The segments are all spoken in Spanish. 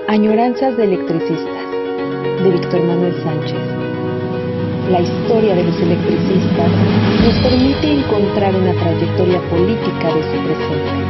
Añoranzas de electricistas, de Víctor Manuel Sánchez. La historia de los electricistas nos permite encontrar una trayectoria política de su presente.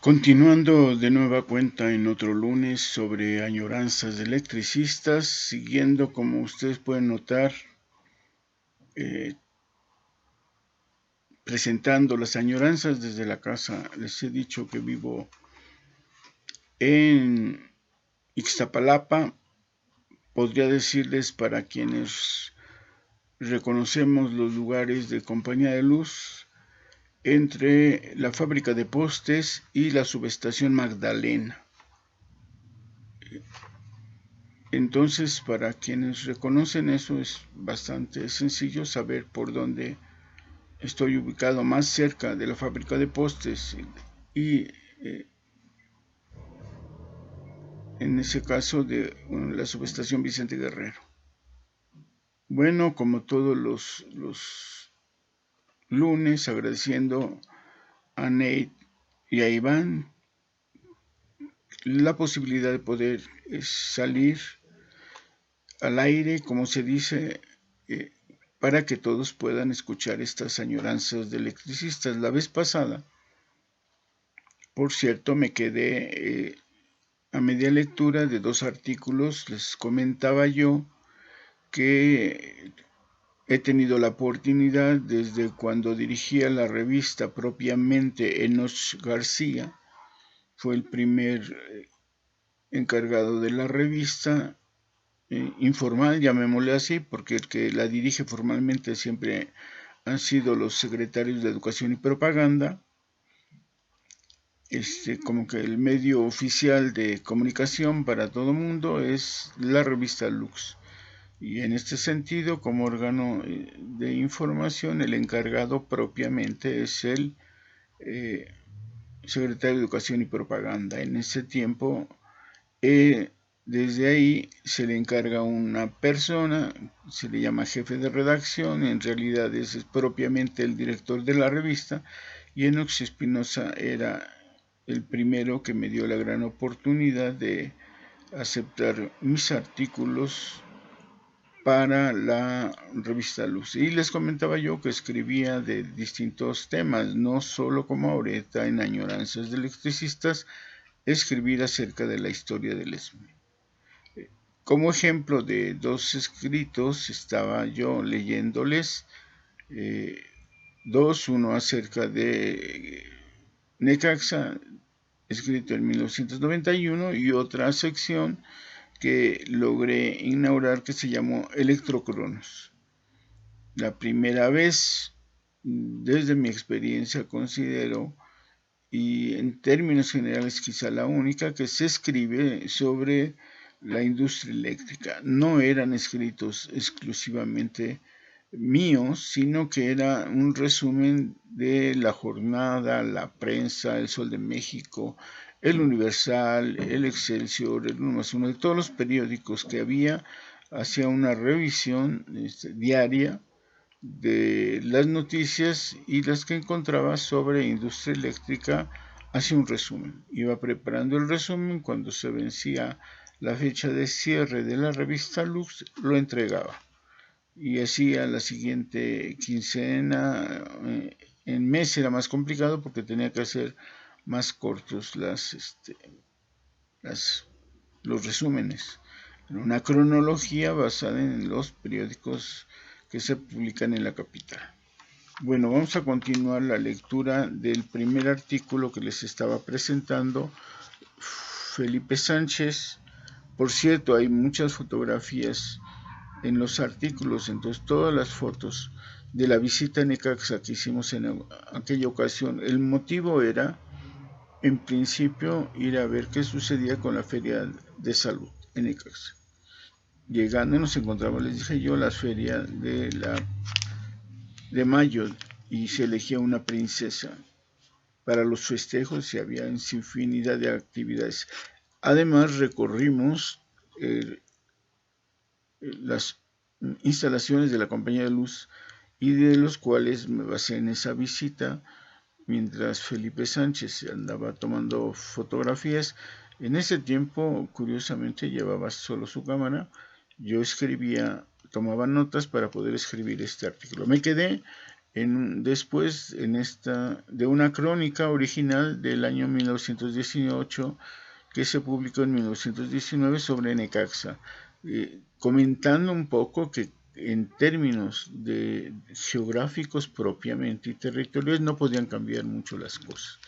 Continuando de nueva cuenta en otro lunes sobre añoranzas de electricistas, siguiendo como ustedes pueden notar, presentando las añoranzas desde la casa. Les he dicho que vivo en Ixtapalapa. Podría decirles, para quienes reconocemos los lugares de Compañía de Luz, entre la fábrica de postes y la subestación Magdalena. Entonces, para quienes reconocen eso, es bastante sencillo saber por dónde estoy ubicado, más cerca de la fábrica de postes y en ese caso de la subestación Vicente Guerrero. Bueno, como todos los lunes, agradeciendo a Nate y a Iván la posibilidad de poder salir al aire, como se dice, para que todos puedan escuchar estas añoranzas de electricistas. La vez pasada, por cierto, me quedé a media lectura de 2 artículos. Les comentaba yo que he tenido la oportunidad, desde cuando dirigía la revista propiamente Enoch García, fue el primer encargado de la revista informal, llamémosle así, porque el que la dirige formalmente siempre han sido los secretarios de Educación y Propaganda. Como que el medio oficial de comunicación para todo mundo es la revista Lux. Y en este sentido, como órgano de información, el encargado propiamente es el secretario de Educación y Propaganda. En ese tiempo, desde ahí se le encarga una persona, se le llama jefe de redacción, en realidad es propiamente el director de la revista, y Enoch Espinosa era el primero que me dio la gran oportunidad de aceptar mis artículos para la revista Luz. Y les comentaba yo que escribía de distintos temas, no solo como ahorita en Añoranzas de Electricistas, escribir acerca de la historia del ESME. Como ejemplo de 2 escritos estaba yo leyéndoles 2, uno acerca de Necaxa, escrito en 1991, y otra sección que logré inaugurar que se llamó Electrocronos. La primera vez, desde mi experiencia, considero, y en términos generales quizá la única, que se escribe sobre la industria eléctrica. No eran escritos exclusivamente míos, sino que era un resumen de la jornada, la prensa, el Sol de México, el Universal, el Excelsior, el 1+1, de todos los periódicos que había. Hacía una revisión diaria de las noticias, y las que encontraba sobre industria eléctrica hacía un resumen. Iba preparando el resumen, cuando se vencía la fecha de cierre de la revista Lux, lo entregaba. Y así a la siguiente quincena, en mes era más complicado porque tenía que hacer más cortos los resúmenes. Una cronología basada en los periódicos que se publican en la capital. Bueno, vamos a continuar la lectura del primer artículo que les estaba presentando. Felipe Sánchez. Por cierto, hay muchas fotografías en los artículos, entonces todas las fotos de la visita a Necaxa que hicimos en aquella ocasión. El motivo era, en principio, ir a ver qué sucedía con la feria de salud en Necaxa. Llegando nos encontramos, les dije yo, la feria de la de mayo y se elegía una princesa para los festejos y había infinidad de actividades. Además recorrimos las instalaciones de la Compañía de Luz y de los cuales me basé en esa visita mientras Felipe Sánchez andaba tomando fotografías. En ese tiempo, curiosamente, llevaba solo su cámara. Yo escribía, tomaba notas para poder escribir este artículo. Me quedé después de una crónica original del año 1918 que se publicó en 1919 sobre Necaxa, comentando un poco que en términos geográficos propiamente y territoriales no podían cambiar mucho las cosas.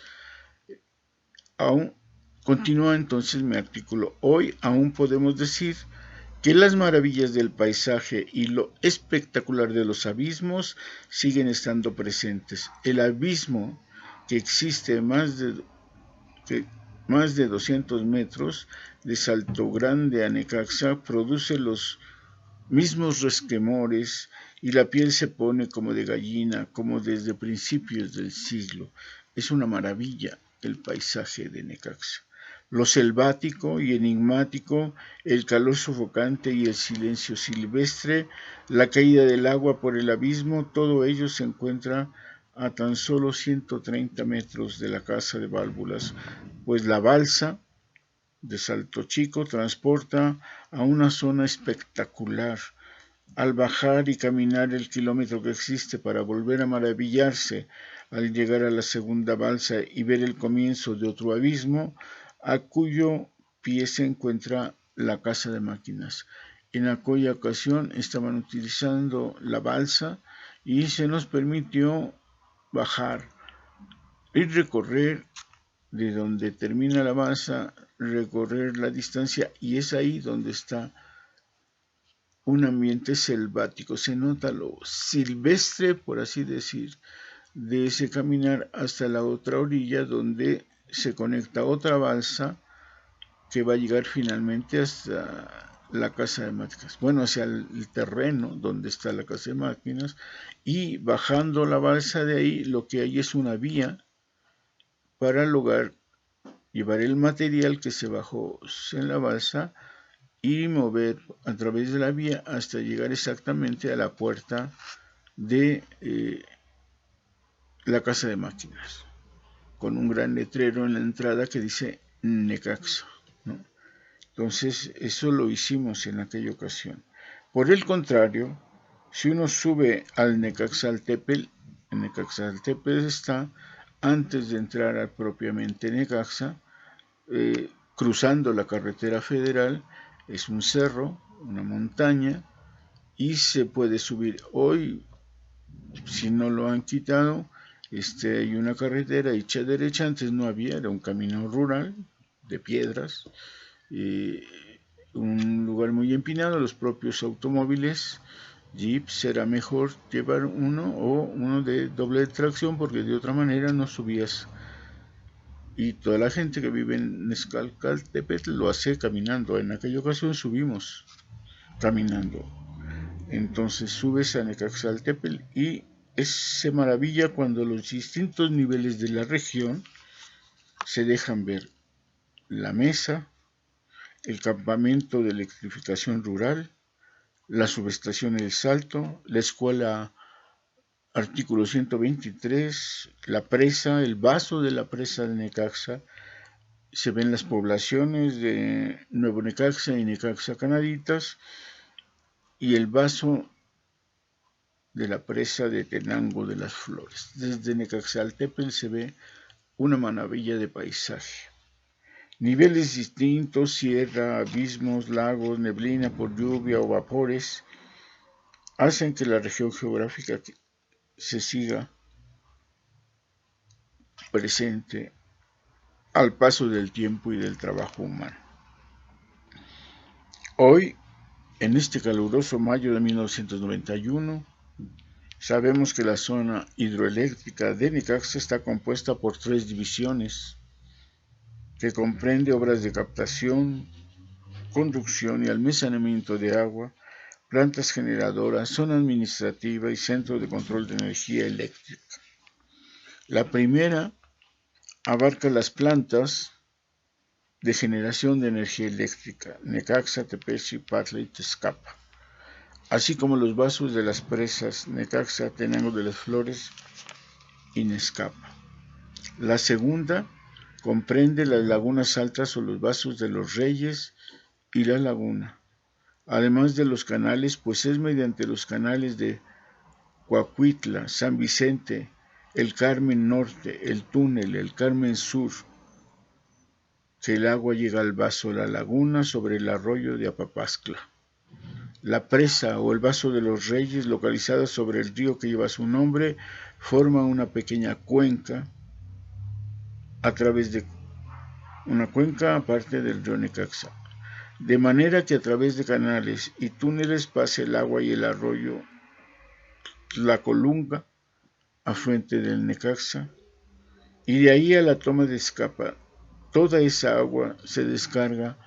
Continúa entonces mi artículo. Hoy aún podemos decir que las maravillas del paisaje y lo espectacular de los abismos siguen estando presentes. El abismo que existe más de 200 metros de Salto Grande a Necaxa produce los mismos resquemores y la piel se pone como de gallina, como desde principios del siglo. Es una maravilla el paisaje de Necaxa. Lo selvático y enigmático, el calor sofocante y el silencio silvestre, la caída del agua por el abismo, todo ello se encuentra a tan solo 130 metros de la casa de válvulas, pues la balsa de Salto Chico transporta a una zona espectacular. Al bajar y caminar el kilómetro que existe para volver a maravillarse al llegar a la segunda balsa y ver el comienzo de otro abismo, a cuyo pie se encuentra la casa de máquinas. En aquella ocasión estaban utilizando la balsa y se nos permitió bajar y recorrer de donde termina la balsa, recorrer la distancia, y es ahí donde está un ambiente selvático. Se nota lo silvestre, por así decir, de ese caminar hasta la otra orilla donde se conecta otra balsa que va a llegar finalmente hasta la casa de máquinas, bueno, hacia el terreno donde está la casa de máquinas, y bajando la balsa de ahí lo que hay es una vía para lograr llevar el material que se bajó en la balsa y mover a través de la vía hasta llegar exactamente a la puerta de la casa de máquinas, con un gran letrero en la entrada que dice Necaxa, ¿no? Entonces, eso lo hicimos en aquella ocasión. Por el contrario, si uno sube al Necaxaltépetl, el Necaxaltépetl está antes de entrar a propiamente Necaxa, cruzando la carretera federal. Es un cerro, una montaña, y se puede subir. Hoy, si no lo han quitado, hay una carretera hecha derecha. Antes no había, era un camino rural de piedras, un lugar muy empinado. Los propios automóviles Jeep será mejor llevar uno de doble tracción, porque de otra manera no subías. Y toda la gente que vive en Necaxaltépetl lo hace caminando. En aquella ocasión subimos caminando. Entonces subes a Necaxaltépetl y se maravilla cuando los distintos niveles de la región se dejan ver. La mesa, el campamento de electrificación rural, la subestación El Salto, la escuela Artículo 123, la presa, el vaso de la presa de Necaxa. Se ven las poblaciones de Nuevo Necaxa y Necaxa Canaditas, y el vaso de la presa de Tenango de las Flores. Desde Necaxaltépetl se ve una maravilla de paisaje. Niveles distintos, sierra, abismos, lagos, neblina por lluvia o vapores, hacen que la región geográfica se siga presente al paso del tiempo y del trabajo humano. Hoy, en este caluroso mayo de 1991, sabemos que la zona hidroeléctrica de Necaxa está compuesta por 3 divisiones, que comprende obras de captación, conducción y almacenamiento de agua, plantas generadoras, zona administrativa y centro de control de energía eléctrica. La primera abarca las plantas de generación de energía eléctrica, Necaxa, Tepechi, Patla y Tezcapa, así como los vasos de las presas Necaxa, Tenango de las Flores y Nezcapa. La segunda comprende las lagunas altas o los vasos de los Reyes y la laguna, además de los canales, pues es mediante los canales de Coahuitla, San Vicente, el Carmen Norte, el Túnel, el Carmen Sur, que el agua llega al vaso de la laguna sobre el arroyo de Apapascla. La presa o el vaso de los Reyes, localizada sobre el río que lleva su nombre, forma una pequeña cuenca a través de una cuenca aparte del río Necaxa, de manera que a través de canales y túneles pase el agua y el arroyo Tlacolunga, afluente del Necaxa, y de ahí a la toma de Izcapa. Toda esa agua se descarga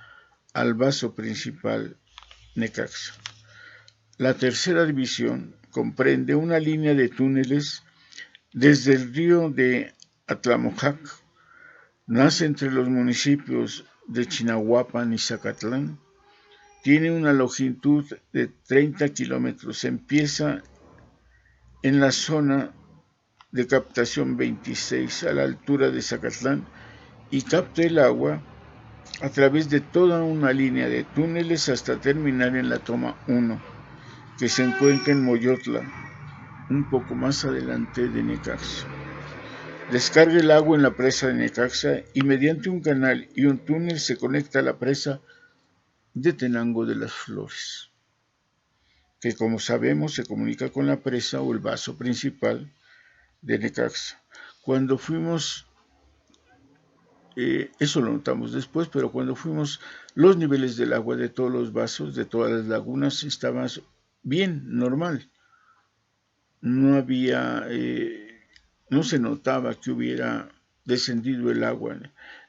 al vaso principal Necaxa. La tercera división comprende una línea de túneles desde el río de Atlamojac, nace entre los municipios de Chinahuapan y Zacatlán, tiene una longitud de 30 kilómetros, empieza en la zona de captación 26 a la altura de Zacatlán y capta el agua a través de toda una línea de túneles hasta terminar en la toma 1, que se encuentra en Moyotla, un poco más adelante de Necaxa. Descarga el agua en la presa de Necaxa y mediante un canal y un túnel se conecta a la presa de Tenango de las Flores, que como sabemos se comunica con la presa o el vaso principal de Necaxa. Cuando fuimos, eso lo notamos después, pero cuando fuimos, los niveles del agua de todos los vasos, de todas las lagunas, estaban bien, normal. No había, no se notaba que hubiera descendido el agua,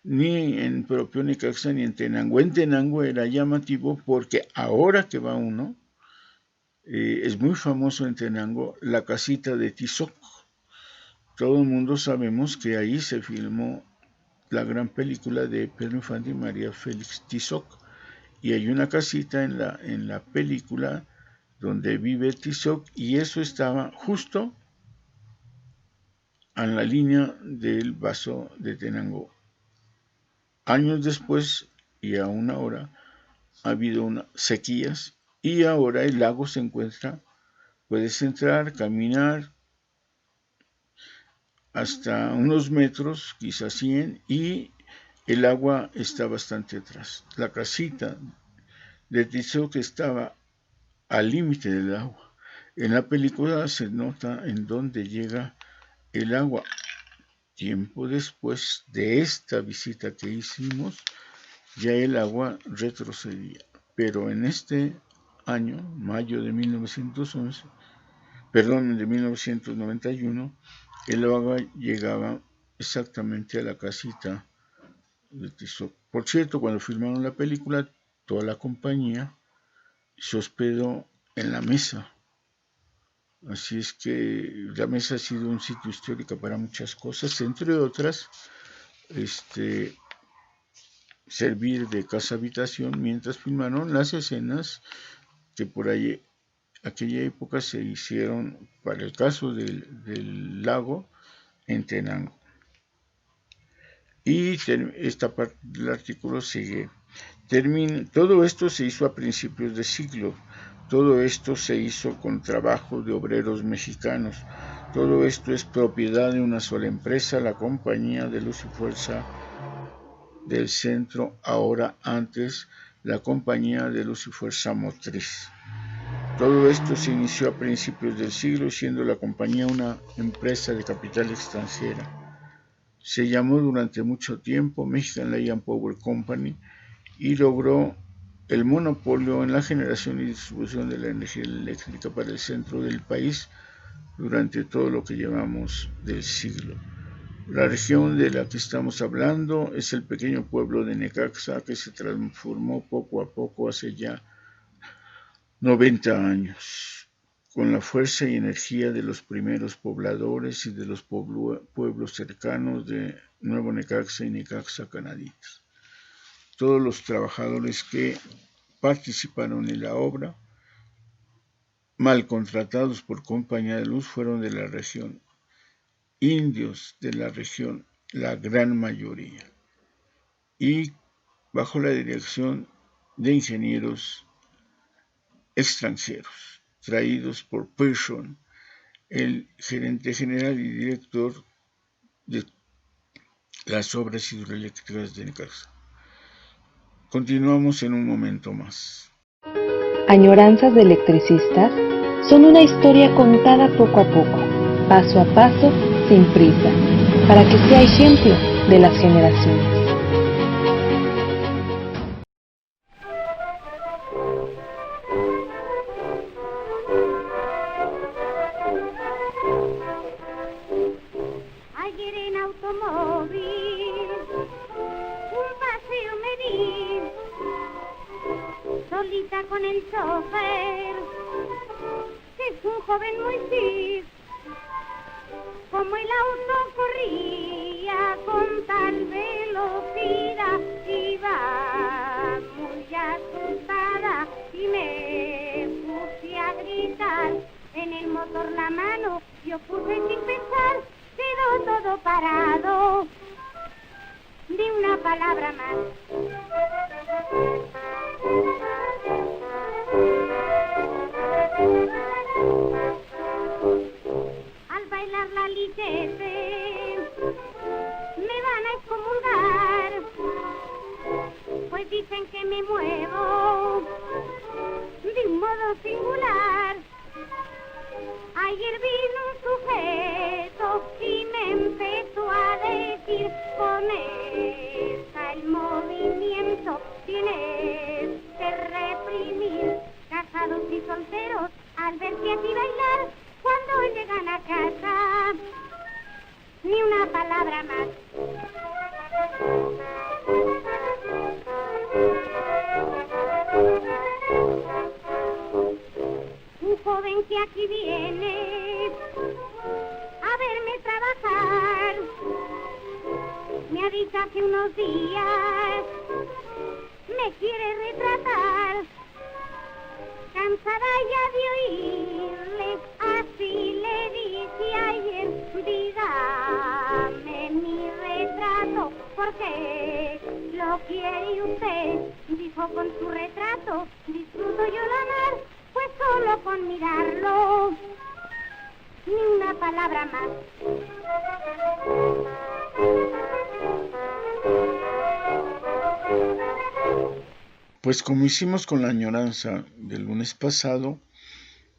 ni en propio Necaxa ni en Tenango. En Tenango era llamativo porque ahora que va uno, es muy famoso en Tenango la casita de Tizoc. Todo el mundo sabemos que ahí se filmó la gran película de Pedro Infante y María Félix Tizoc, y hay una casita en la película donde vive Tizoc, y eso estaba justo en la línea del vaso de Tenango. Años después, y aún ahora, ha habido sequías, y ahora el lago se encuentra, puedes entrar, caminar hasta unos metros, quizás 100, y el agua está bastante atrás. La casita de Tizoc estaba al límite del agua. En la película se nota en dónde llega el agua. Tiempo después de esta visita que hicimos, ya el agua retrocedía. Pero en este año, mayo de 1991, el agua llegaba exactamente a la casita de Tizoc. Por cierto, cuando filmaron la película, toda la compañía se hospedó en la mesa. Así es que la mesa ha sido un sitio histórico para muchas cosas, entre otras, servir de casa habitación mientras filmaron las escenas que por ahí aquella época se hicieron para el caso del lago en Tenango. Y esta parte del artículo sigue. Todo esto se hizo a principios de siglo. Todo esto se hizo con trabajo de obreros mexicanos. Todo esto es propiedad de una sola empresa, la Compañía de Luz y Fuerza del Centro, ahora antes la Compañía de Luz y Fuerza Motriz. Todo esto se inició a principios del siglo, siendo la compañía una empresa de capital extranjera. Se llamó durante mucho tiempo Mexican Light and Power Company y logró el monopolio en la generación y distribución de la energía eléctrica para el centro del país durante todo lo que llevamos del siglo. La región de la que estamos hablando es el pequeño pueblo de Necaxa, que se transformó poco a poco hace ya 90 años, con la fuerza y energía de los primeros pobladores y de los pueblos cercanos de Nuevo Necaxa y Necaxa Canaditas. Todos los trabajadores que participaron en la obra, mal contratados por Compañía de Luz, fueron de la región, indios de la región, la gran mayoría, y bajo la dirección de ingenieros extranjeros, traídos por Pearson, el gerente general y director de las obras hidroeléctricas de Necaxa. Continuamos en un momento más. Añoranzas de electricistas son una historia contada poco a poco, paso a paso, sin prisa, para que sea ejemplo de las generaciones. Ayer en automóvil un paseo me di, solita con el chofer, que es un joven muy fit. Como el auto corría con tal velocidad, iba muy asustada y me puse a gritar. En el motor la mano yo puse sin pensar, quedó todo parado, ni una palabra más. Al bailar la lichete me van a excomulgar, pues dicen que me muevo de un modo singular. Ayer vino un sujeto y me empezó a decir, comienza el movimiento, tienes que reprimir. Casados y solteros, al verse aquí bailar, cuando llegan a casa, ni una palabra más. Un joven que aquí viene a verme trabajar, me ha dicho hace unos días, me quiere retratar. Cansada ya de oírle, así le dije ayer, dígame mi retrato, porque lo quiere usted. Dijo, con su retrato disfruto yo la mar, pues solo con mirarlo, ni una palabra más. Pues como hicimos con la añoranza del lunes pasado,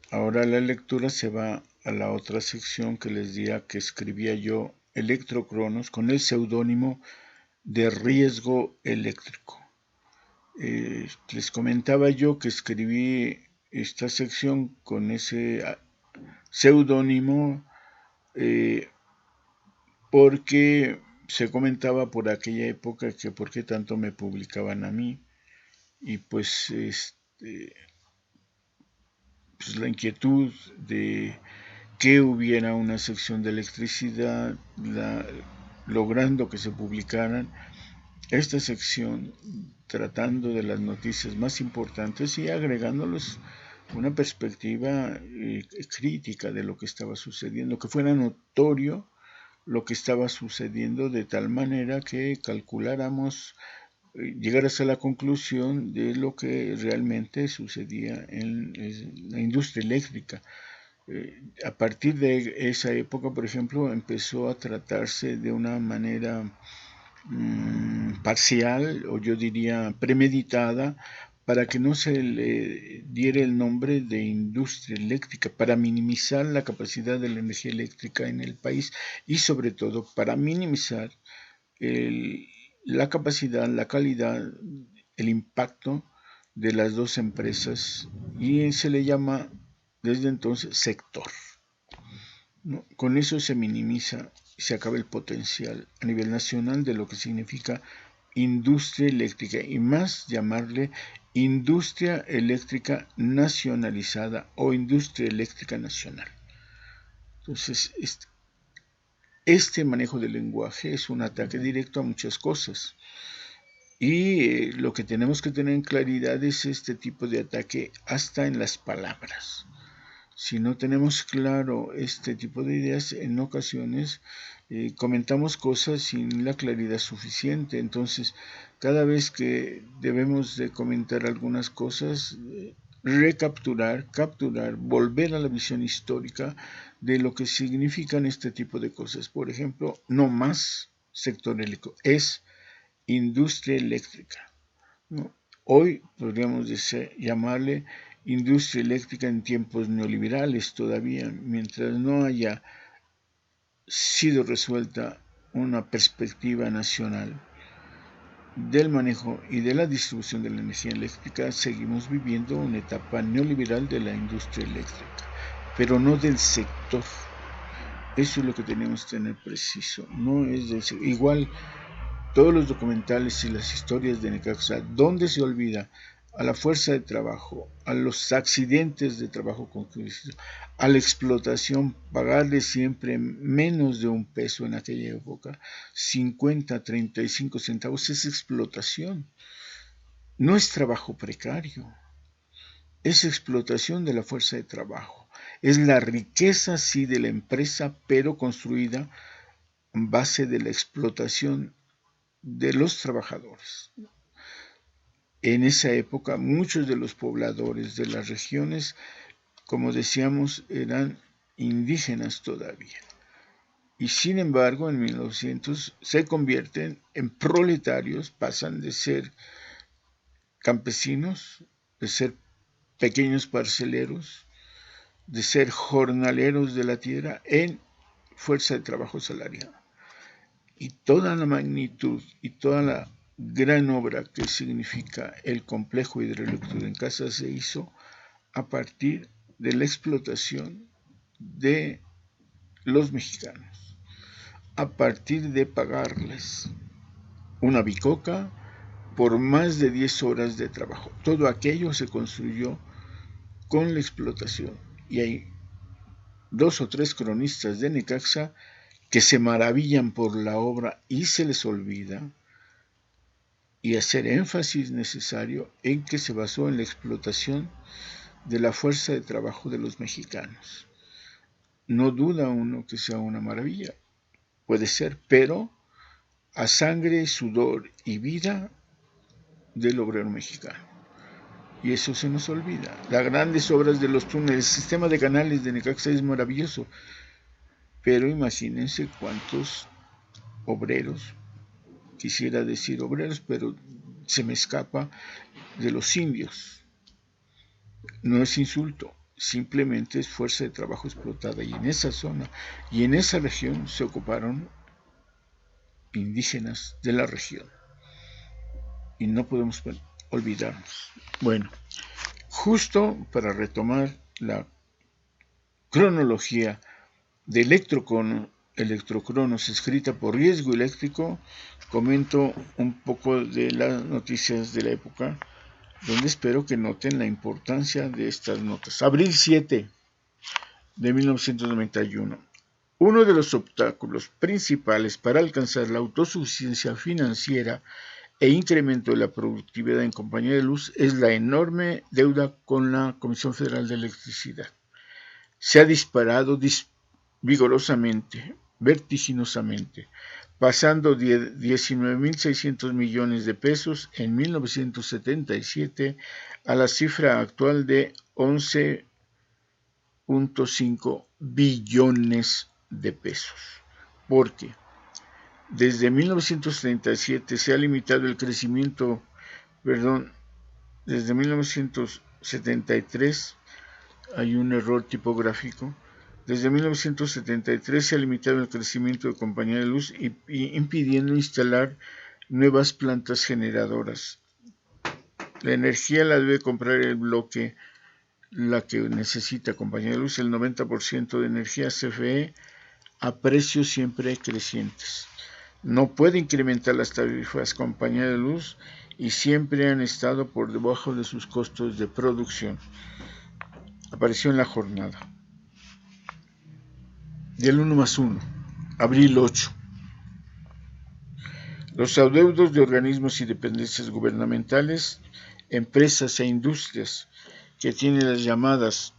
ahora la lectura se va a la otra sección que les decía que escribía yo, Electrocronos, con el seudónimo de Riesgo Eléctrico. Les comentaba yo que escribí esta sección con ese seudónimo porque se comentaba por aquella época que por qué tanto me publicaban a mí, y pues la inquietud de que hubiera una sección de electricidad, logrando que se publicaran esta sección, tratando de las noticias más importantes y agregándoles una perspectiva crítica de lo que estaba sucediendo, que fuera notorio lo que estaba sucediendo, de tal manera que calculáramos, llegaras a la conclusión de lo que realmente sucedía en la industria eléctrica. A partir de esa época, por ejemplo, empezó a tratarse de una manera parcial, o yo diría premeditada, para que no se le diera el nombre de industria eléctrica, para minimizar la capacidad de la energía eléctrica en el país y sobre todo para minimizar la capacidad, la calidad, el impacto de las dos empresas, y se le llama desde entonces sector, ¿no? Con eso se minimiza y se acaba el potencial a nivel nacional de lo que significa industria eléctrica, y más llamarle industria eléctrica nacionalizada o industria eléctrica nacional. Entonces, este manejo del lenguaje es un ataque directo a muchas cosas. Y lo que tenemos que tener en claridad es este tipo de ataque hasta en las palabras. Si no tenemos claro este tipo de ideas, en ocasiones comentamos cosas sin la claridad suficiente. Entonces, cada vez que debemos de comentar algunas cosas, capturar, volver a la visión histórica de lo que significan este tipo de cosas. Por ejemplo, no más sector eléctrico, es industria eléctrica, ¿no? Hoy podríamos llamarle industria eléctrica en tiempos neoliberales todavía, mientras no haya sido resuelta una perspectiva nacional del manejo y de la distribución de la energía eléctrica, seguimos viviendo una etapa neoliberal de la industria eléctrica, pero no del sector. Eso es lo que tenemos que tener preciso, no es del sector. Igual, todos los documentales y las historias de Necaxa, donde se olvida a la fuerza de trabajo, a los accidentes de trabajo concluidos, a la explotación, pagarle siempre menos de $1 en aquella época, 50, 35 centavos, es explotación. No es trabajo precario, es explotación de la fuerza de trabajo. Es la riqueza, sí, de la empresa, pero construida en base de la explotación de los trabajadores. En esa época, muchos de los pobladores de las regiones, como decíamos, eran indígenas todavía. Y sin embargo, en 1900 se convierten en proletarios, pasan de ser campesinos, de ser pequeños parceleros, de ser jornaleros de la tierra, en fuerza de trabajo salarial. Y toda la magnitud y toda la gran obra que significa el complejo hidroeléctrico en Casa se hizo a partir de la explotación de los mexicanos, a partir de pagarles una bicoca por más de 10 horas de trabajo. Todo aquello se construyó con la explotación. Y hay 2 o 3 cronistas de Necaxa que se maravillan por la obra y se les olvida y hacer énfasis necesario en que se basó en la explotación de la fuerza de trabajo de los mexicanos. No duda uno que sea una maravilla, puede ser, pero a sangre, sudor y vida del obrero mexicano. Y eso se nos olvida. Las grandes obras de los túneles, el sistema de canales de Necaxa es maravilloso, pero imagínense cuántos obreros, quisiera decir obreros, pero se me escapa, de los indios. No es insulto, simplemente es fuerza de trabajo explotada. Y en esa zona y en esa región se ocuparon indígenas de la región. Y no podemos olvidarnos. Bueno, justo para retomar la cronología de Electrocronos escrita por Riesgo Eléctrico, comento un poco de las noticias de la época, donde espero que noten la importancia de estas notas. Abril 7 de 1991. Uno de los obstáculos principales para alcanzar la autosuficiencia financiera e incremento de la productividad en Compañía de Luz es la enorme deuda con la Comisión Federal de Electricidad. Se ha disparado vigorosamente, vertiginosamente, pasando de 19.600 millones de pesos en 1977 a la cifra actual de 11.5 billones de pesos. ¿Por qué? Desde 1937 se ha limitado el crecimiento, desde 1973 hay un error tipográfico. Desde 1973 se ha limitado el crecimiento de Compañía de Luz impidiendo instalar nuevas plantas generadoras. La energía la debe comprar el bloque, la que necesita Compañía de Luz, el 90% de energía CFE a precios siempre crecientes. No puede incrementar las tarifas Compañía de Luz y siempre han estado por debajo de sus costos de producción. Apareció en la jornada. Del 1+1, abril 8. Los adeudos de organismos y dependencias gubernamentales, empresas e industrias que tienen las llamadas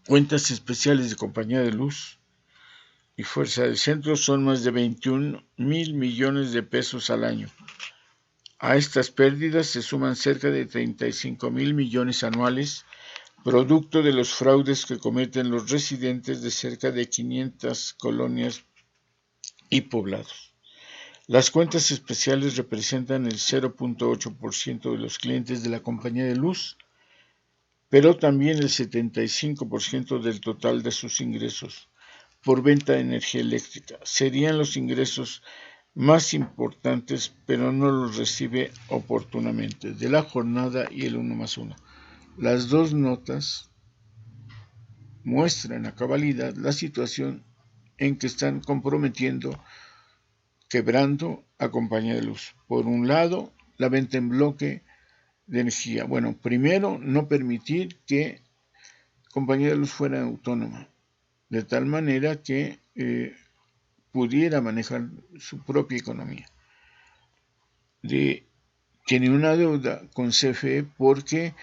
cuentas especiales de Compañía de Luz y Fuerza del Centro son más de 21,000 millones de pesos al año. A estas pérdidas se suman cerca de 35,000 millones anuales, producto de los fraudes que cometen los residentes de cerca de 500 colonias y poblados. Las cuentas especiales representan el 0.8% de los clientes de la Compañía de Luz, pero también el 75% del total de sus ingresos por venta de energía eléctrica. Serían los ingresos más importantes, pero no los recibe oportunamente. De la jornada y el 1+1. Las dos notas muestran a cabalidad la situación en que están comprometiendo, quebrando a Compañía de Luz. Por un lado, la venta en bloque de energía. Bueno, primero, no permitir que Compañía de Luz fuera autónoma, de tal manera que pudiera manejar su propia economía. Tiene una deuda con CFE porque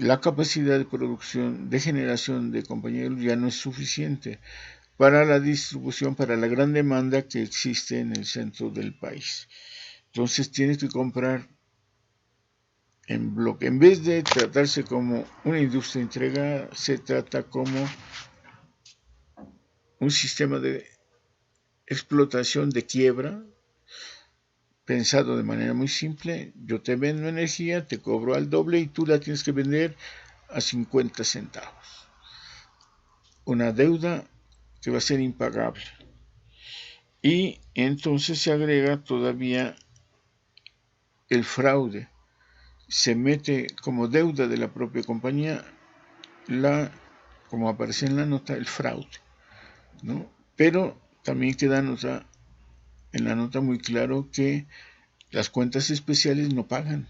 la capacidad de producción, de generación de Compañía de Luz ya no es suficiente para la distribución, para la gran demanda que existe en el centro del país. Entonces tiene que comprar en bloque. En vez de tratarse como una industria entregada, se trata como un sistema de explotación de quiebra, pensado de manera muy simple. Yo te vendo energía, te cobro al doble y tú la tienes que vender a 50 centavos. Una deuda que va a ser impagable. Y entonces se agrega todavía el fraude. Se mete como deuda de la propia compañía, como aparece en la nota, el fraude, ¿no? Pero también queda en la nota muy claro que las cuentas especiales no pagan.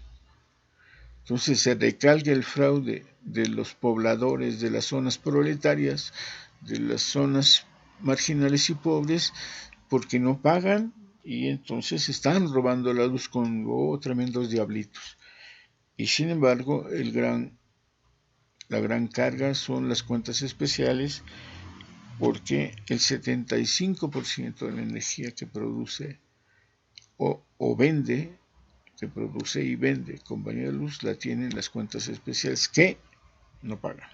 Entonces se recalca el fraude de los pobladores de las zonas proletarias, de las zonas marginales y pobres, porque no pagan y entonces están robando la luz con tremendos diablitos. Y sin embargo, la gran carga son las cuentas especiales, porque el 75% de la energía que produce o vende, que produce y vende Compañía de Luz, la tienen las cuentas especiales que no pagan.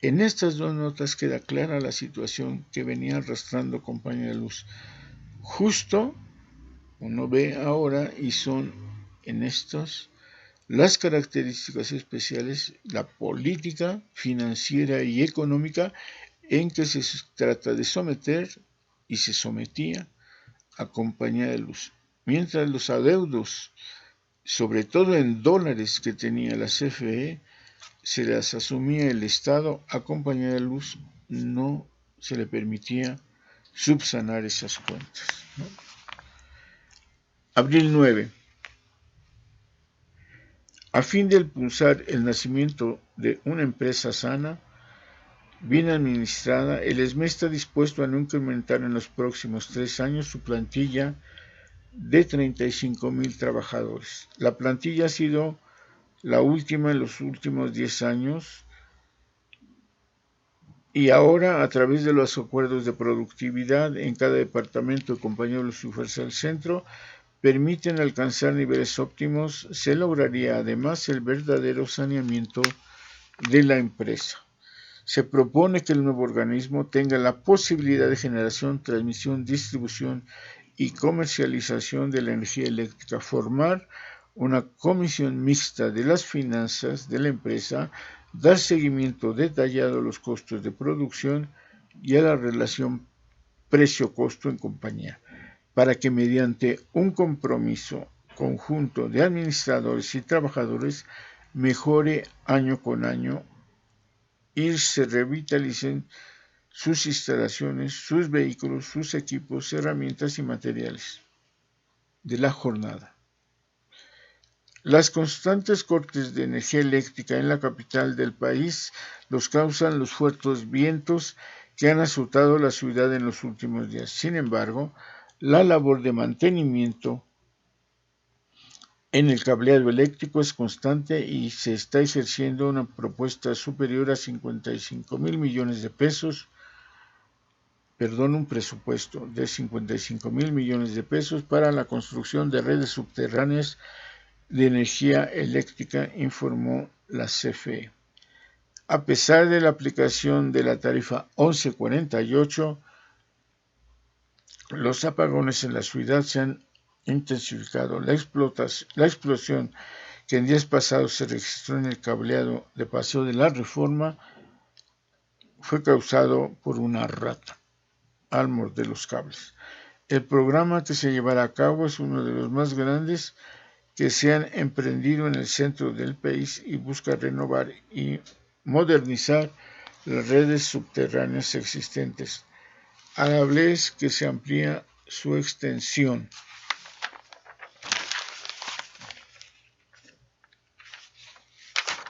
En estas dos notas queda clara la situación que venía arrastrando Compañía de Luz. Justo uno ve ahora, y son en estos las características especiales, la política financiera y económica en que se trata de someter y se sometía a Compañía de Luz. Mientras los adeudos, sobre todo en dólares que tenía la CFE, se las asumía el Estado, a Compañía de Luz no se le permitía subsanar esas cuentas, ¿no? Abril 9. A fin de impulsar el nacimiento de una empresa sana, bien administrada, el ESME está dispuesto a no incrementar en los próximos 3 años su plantilla de 35,000 trabajadores. La plantilla ha sido la última en los últimos 10 años y ahora, a través de los acuerdos de productividad en cada departamento de Compañía de Luz y Fuerza del Centro, permiten alcanzar niveles óptimos. Se lograría además el verdadero saneamiento de la empresa. Se propone que el nuevo organismo tenga la posibilidad de generación, transmisión, distribución y comercialización de la energía eléctrica, formar una comisión mixta de las finanzas de la empresa, dar seguimiento detallado a los costos de producción y a la relación precio-costo en compañía, para que mediante un compromiso conjunto de administradores y trabajadores mejore año con año y se revitalicen sus instalaciones, sus vehículos, sus equipos, herramientas y materiales. De la jornada. Las constantes cortes de energía eléctrica en la capital del país los causan los fuertes vientos que han azotado la ciudad en los últimos días. Sin embargo, la labor de mantenimiento en el cableado eléctrico es constante y se está ejerciendo una propuesta superior a 55,000 millones de pesos, un presupuesto de 55,000 millones de pesos para la construcción de redes subterráneas de energía eléctrica, informó la CFE. A pesar de la aplicación de la tarifa 1148, los apagones en la ciudad se han intensificado. La explosión que en días pasados se registró en el cableado de Paseo de la Reforma fue causado por una rata al morder los cables. El programa que se llevará a cabo es uno de los más grandes que se han emprendido en el centro del país y busca renovar y modernizar las redes subterráneas existentes, a la vez que se amplía su extensión.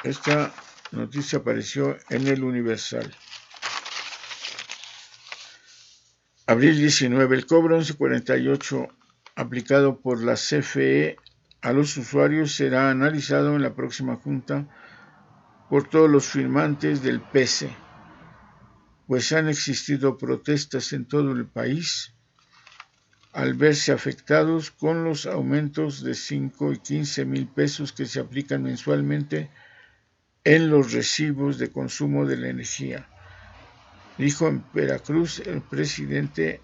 Esta noticia apareció en el Universal. Abril 19. El cobro 1148 aplicado por la CFE a los usuarios será analizado en la próxima junta por todos los firmantes del PESE, pues han existido protestas en todo el país al verse afectados con los aumentos de 5 y 15 mil pesos que se aplican mensualmente en los recibos de consumo de la energía, dijo en Veracruz el presidente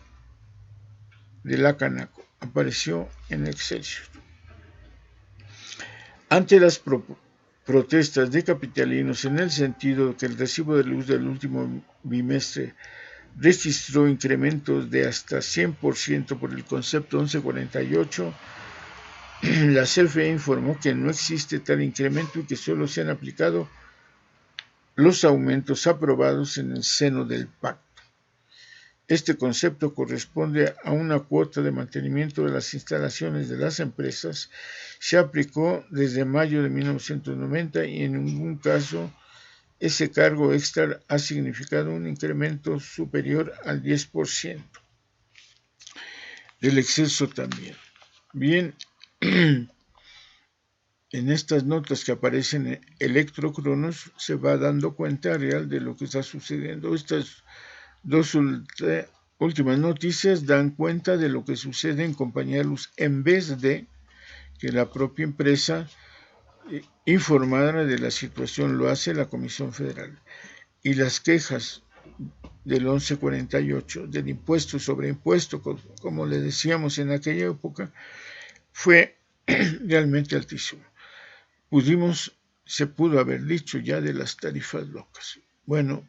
de la Canaco. Apareció en Excelsior. Ante las protestas de capitalinos en el sentido que el recibo de luz del último bimestre registró incrementos de hasta 100% por el concepto 1148, la CFE informó que no existe tal incremento y que solo se han aplicado los aumentos aprobados en el seno del pacto. Este concepto corresponde a una cuota de mantenimiento de las instalaciones de las empresas. Se aplicó desde mayo de 1990 y en ningún caso ese cargo extra ha significado un incremento superior al 10%. Del exceso también. Bien, en estas notas que aparecen en Electrocronos se va dando cuenta real de lo que está sucediendo. Estas dos últimas noticias dan cuenta de lo que sucede en Compañía de Luz en vez de que la propia empresa informara de la situación lo hace la Comisión Federal. Y las quejas del 1148, del impuesto sobre impuesto, como le decíamos en aquella época, fue realmente altísimo. Se pudo haber dicho ya de las tarifas locas. Bueno,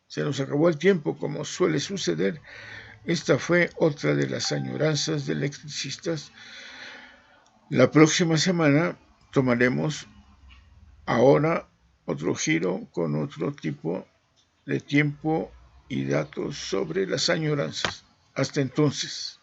se nos acabó el tiempo, como suele suceder. Esta fue otra de las añoranzas de electricistas. La próxima semana tomaremos ahora otro giro con otro tipo de tiempo y datos sobre las añoranzas. Hasta entonces.